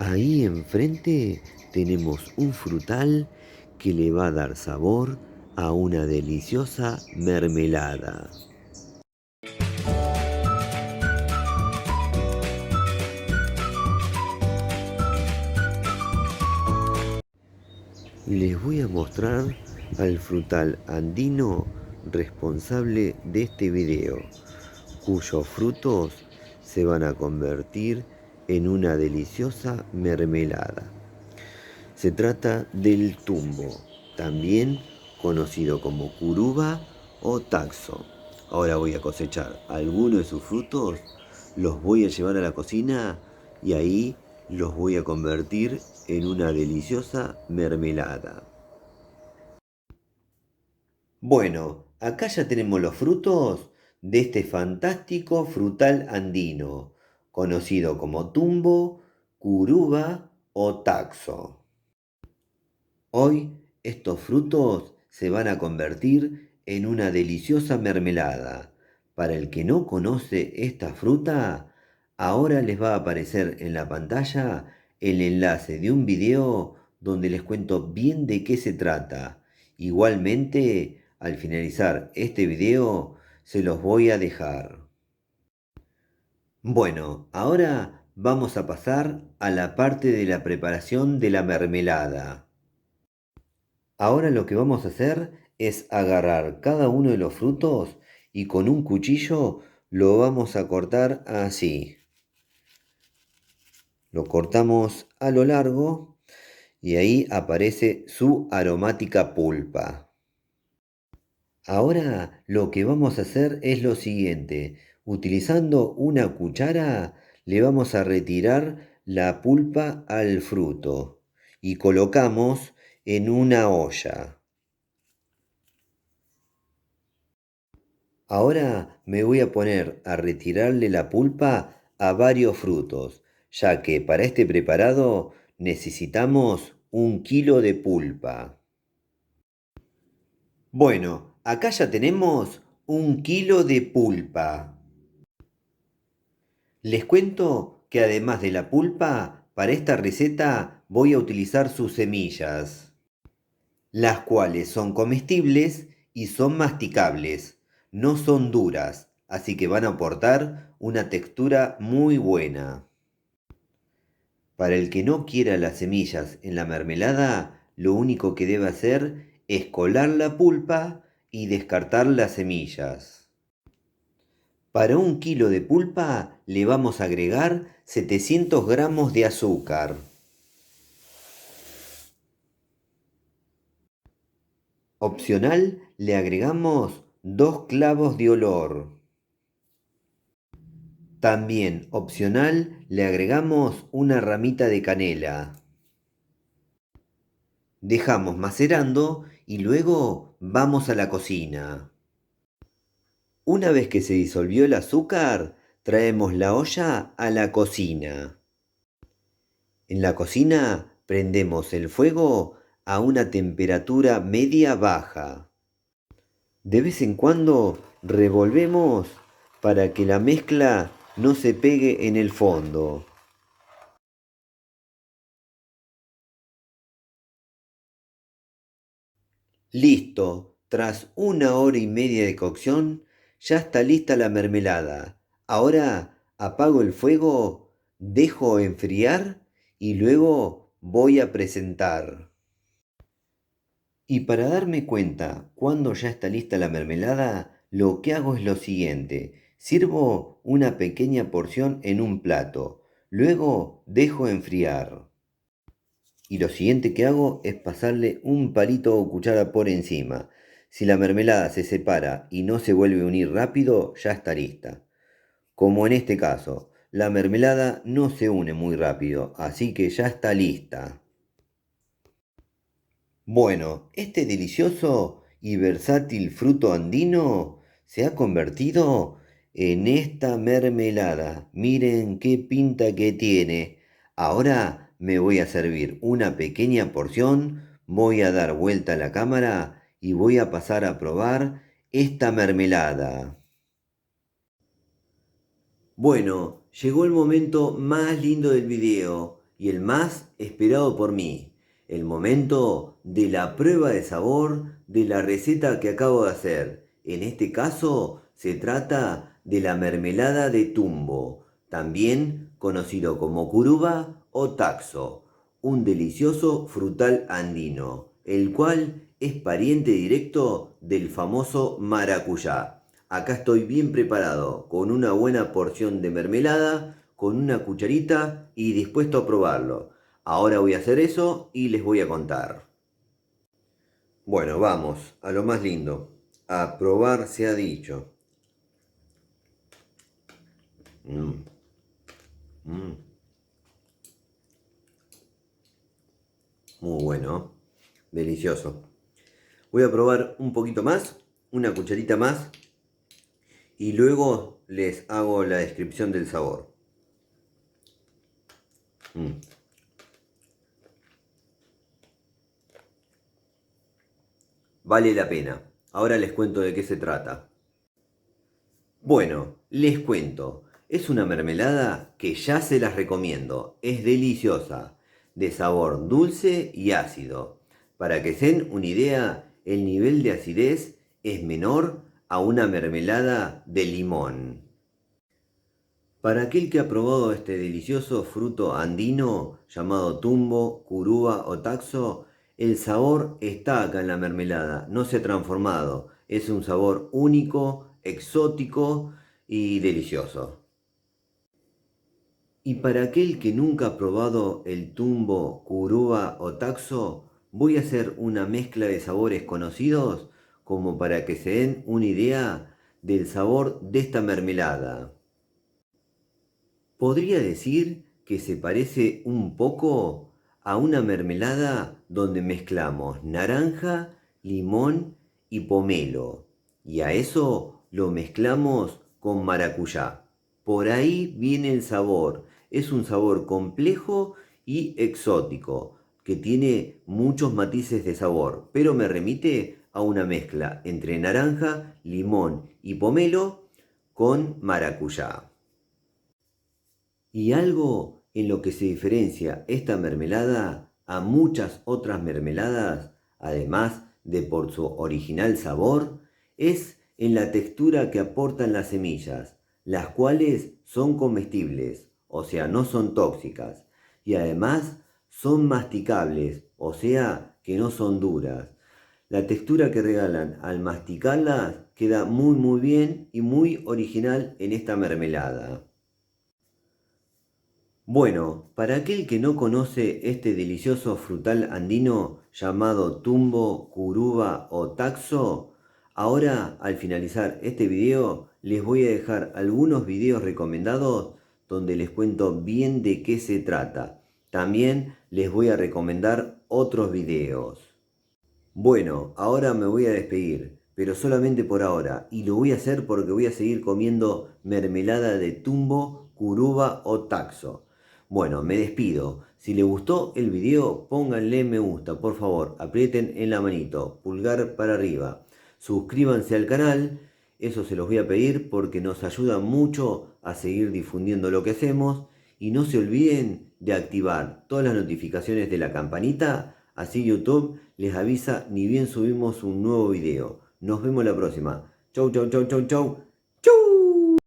Ahí enfrente tenemos un frutal que le va a dar sabor a una deliciosa mermelada. Les voy a mostrar al frutal andino responsable de este video, cuyos frutos se van a convertir en una deliciosa mermelada. Se trata del tumbo, también conocido como curuba o taxo. Ahora voy a cosechar algunos de sus frutos, los voy a llevar a la cocina y ahí los voy a convertir en una deliciosa mermelada. Bueno, acá ya tenemos los frutos de este fantástico frutal andino, conocido como tumbo, curuba o taxo. Hoy estos frutos se van a convertir en una deliciosa mermelada. Para el que no conoce esta fruta, ahora les va a aparecer en la pantalla el enlace de un video donde les cuento bien de qué se trata. Igualmente, al finalizar este video, se los voy a dejar. Bueno, ahora vamos a pasar a la parte de la preparación de la mermelada. Ahora lo que vamos a hacer es agarrar cada uno de los frutos y con un cuchillo lo vamos a cortar así. Lo cortamos a lo largo y ahí aparece su aromática pulpa. Ahora lo que vamos a hacer es lo siguiente. Utilizando una cuchara le vamos a retirar la pulpa al fruto y colocamos en una olla. Ahora me voy a poner a retirarle la pulpa a varios frutos, ya que para este preparado necesitamos 1 kilo de pulpa. Bueno, acá ya tenemos 1 kilo de pulpa. Les cuento que además de la pulpa, para esta receta voy a utilizar sus semillas, las cuales son comestibles y son masticables, no son duras, así que van a aportar una textura muy buena. Para el que no quiera las semillas en la mermelada, lo único que debe hacer es colar la pulpa y descartar las semillas. Para 1 kilo de pulpa le vamos a agregar 700 gramos de azúcar. Opcional, le agregamos 2 clavos de olor. También opcional, le agregamos una ramita de canela. Dejamos macerando y luego vamos a la cocina. Una vez que se disolvió el azúcar, traemos la olla a la cocina. En la cocina prendemos el fuego a una temperatura media-baja. De vez en cuando revolvemos para que la mezcla no se pegue en el fondo. Listo, tras 1 hora y media de cocción, ya está lista la mermelada. Ahora apago el fuego, dejo enfriar y luego voy a presentar. Y para darme cuenta cuando ya está lista la mermelada, lo que hago es lo siguiente. Sirvo una pequeña porción en un plato, luego dejo enfriar. Y lo siguiente que hago es pasarle un palito o cuchara por encima. Si la mermelada se separa y no se vuelve a unir rápido, ya está lista. Como en este caso, la mermelada no se une muy rápido, así que ya está lista. Bueno, este delicioso y versátil fruto andino se ha convertido en esta mermelada. Miren qué pinta que tiene. Ahora me voy a servir una pequeña porción, voy a dar vuelta a la cámara y voy a pasar a probar esta mermelada. Bueno, llegó el momento más lindo del video. y el más esperado por mí, el momento de la prueba de sabor de la receta que acabo de hacer. En este caso se trata de la mermelada de tumbo, también conocido como curuba o taxo, un delicioso frutal andino, el cual es pariente directo del famoso maracuyá. Acá estoy bien preparado, con una buena porción de mermelada, con una cucharita y dispuesto a probarlo. Ahora voy a hacer eso y les voy a contar. Bueno, vamos a lo más lindo. A probar se ha dicho. Mm, mm, muy bueno, delicioso. Voy a probar un poquito más, una cucharita más, y luego les hago la descripción del sabor. Mm. Vale la pena. Ahora les cuento de qué se trata. Bueno, les cuento. Es una mermelada que ya se las recomiendo. Es deliciosa, de sabor dulce y ácido. Para que se den una idea, el nivel de acidez es menor a una mermelada de limón. Para aquel que ha probado este delicioso fruto andino llamado tumbo, curuba o taxo, el sabor está acá en la mermelada, no se ha transformado. Es un sabor único, exótico y delicioso. Y para aquel que nunca ha probado el tumbo, curuba o taxo, voy a hacer una mezcla de sabores conocidos como para que se den una idea del sabor de esta mermelada. Podría decir que se parece un poco a una mermelada donde mezclamos naranja, limón y pomelo. Y a eso lo mezclamos con maracuyá. Por ahí viene el sabor. Es un sabor complejo y exótico, que tiene muchos matices de sabor, pero me remite a una mezcla entre naranja, limón y pomelo con maracuyá. Y algo en lo que se diferencia esta mermelada a muchas otras mermeladas, además de por su original sabor, es en la textura que aportan las semillas, las cuales son comestibles, o sea, no son tóxicas, y además son masticables, o sea, que no son duras. La textura que regalan al masticarlas queda muy bien y muy original en esta mermelada. Bueno, para aquel que no conoce este delicioso frutal andino llamado tumbo, curuba o taxo, ahora al finalizar este video les voy a dejar algunos videos recomendados donde les cuento bien de qué se trata. También les voy a recomendar otros videos. Bueno, ahora me voy a despedir, pero solamente por ahora, y lo voy a hacer porque voy a seguir comiendo mermelada de tumbo, curuba o taxo. Bueno, me despido. Si les gustó el video, pónganle me gusta, por favor, aprieten en la manito, pulgar para arriba. Suscríbanse al canal, eso se los voy a pedir porque nos ayuda mucho a seguir difundiendo lo que hacemos. Y no se olviden de activar todas las notificaciones de la campanita, así YouTube les avisa ni bien subimos un nuevo video. Nos vemos la próxima. Chau, chau, chau, chau, chau.